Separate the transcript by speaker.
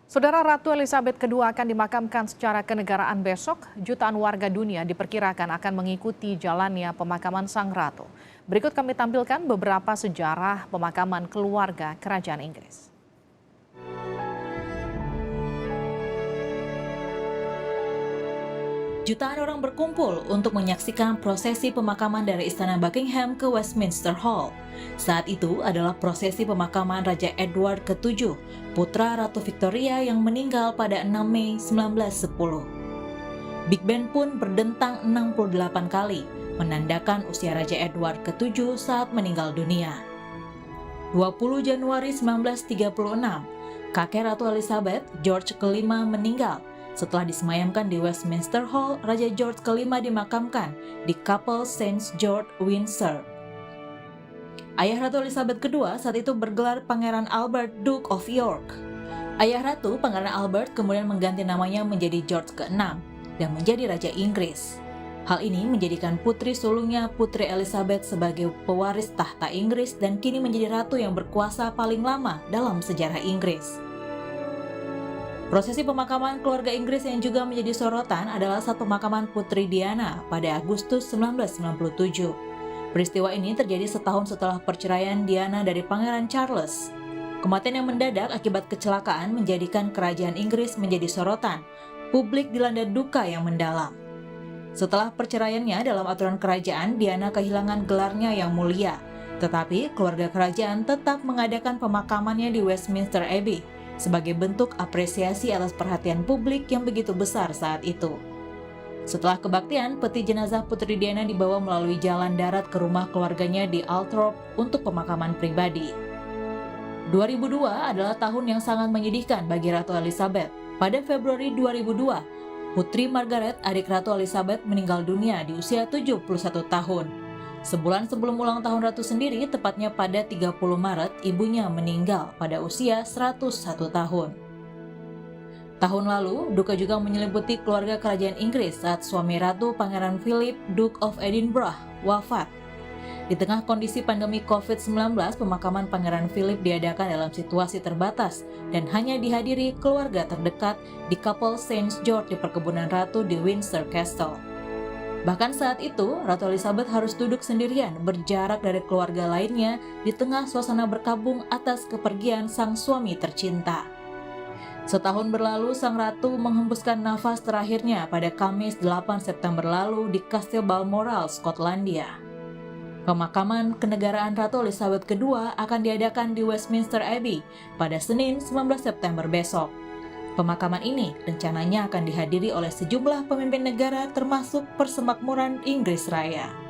Speaker 1: Saudara Ratu Elizabeth II akan dimakamkan secara kenegaraan besok. Jutaan warga dunia diperkirakan akan mengikuti jalannya pemakaman Sang Ratu. Berikut kami tampilkan beberapa sejarah pemakaman keluarga Kerajaan Inggris.
Speaker 2: Jutaan orang berkumpul untuk menyaksikan prosesi pemakaman dari Istana Buckingham ke Westminster Hall. Saat itu adalah prosesi pemakaman Raja Edward ke-7, putra Ratu Victoria yang meninggal pada 6 Mei 1910. Big Ben pun berdentang 68 kali, menandakan usia Raja Edward ke-7 saat meninggal dunia. 20 Januari 1936, kakek Ratu Elizabeth, George ke-5 meninggal. Setelah disemayamkan di Westminster Hall, Raja George ke-5 dimakamkan di Kapel St. George, Windsor. Ayah Ratu Elizabeth II saat itu bergelar Pangeran Albert, Duke of York. Ayah Ratu, Pangeran Albert, kemudian mengganti namanya menjadi George ke-6 dan menjadi Raja Inggris. Hal ini menjadikan putri sulungnya, Putri Elizabeth, sebagai pewaris tahta Inggris dan kini menjadi ratu yang berkuasa paling lama dalam sejarah Inggris. Prosesi pemakaman keluarga Inggris yang juga menjadi sorotan adalah saat pemakaman Putri Diana pada Agustus 1997. Peristiwa ini terjadi setahun setelah perceraian Diana dari Pangeran Charles. Kematian yang mendadak akibat kecelakaan menjadikan kerajaan Inggris menjadi sorotan. Publik dilanda duka yang mendalam. Setelah perceraiannya dalam aturan kerajaan, Diana kehilangan gelarnya yang mulia. Tetapi keluarga kerajaan tetap mengadakan pemakamannya di Westminster Abbey sebagai bentuk apresiasi atas perhatian publik yang begitu besar saat itu. Setelah kebaktian, peti jenazah Putri Diana dibawa melalui jalan darat ke rumah keluarganya di Althorp untuk pemakaman pribadi. 2002 adalah tahun yang sangat menyedihkan bagi Ratu Elizabeth. Pada Februari 2002, Putri Margaret, adik Ratu Elizabeth, meninggal dunia di usia 71 tahun. Sebulan sebelum ulang tahun Ratu sendiri, tepatnya pada 30 Maret, ibunya meninggal pada usia 101 tahun. Tahun lalu, duka juga menyelimuti keluarga kerajaan Inggris saat suami Ratu, Pangeran Philip, Duke of Edinburgh, wafat. Di tengah kondisi pandemi COVID-19, pemakaman Pangeran Philip diadakan dalam situasi terbatas dan hanya dihadiri keluarga terdekat di Kapel St. George di perkebunan Ratu di Windsor Castle. Bahkan saat itu, Ratu Elizabeth harus duduk sendirian berjarak dari keluarga lainnya di tengah suasana berkabung atas kepergian sang suami tercinta. Setahun berlalu, sang ratu menghembuskan nafas terakhirnya pada Kamis 8 September lalu di Kastil Balmoral, Skotlandia. Pemakaman kenegaraan Ratu Elizabeth II akan diadakan di Westminster Abbey pada Senin 19 September besok. Pemakaman ini rencananya akan dihadiri oleh sejumlah pemimpin negara termasuk Persemakmuran Inggris Raya.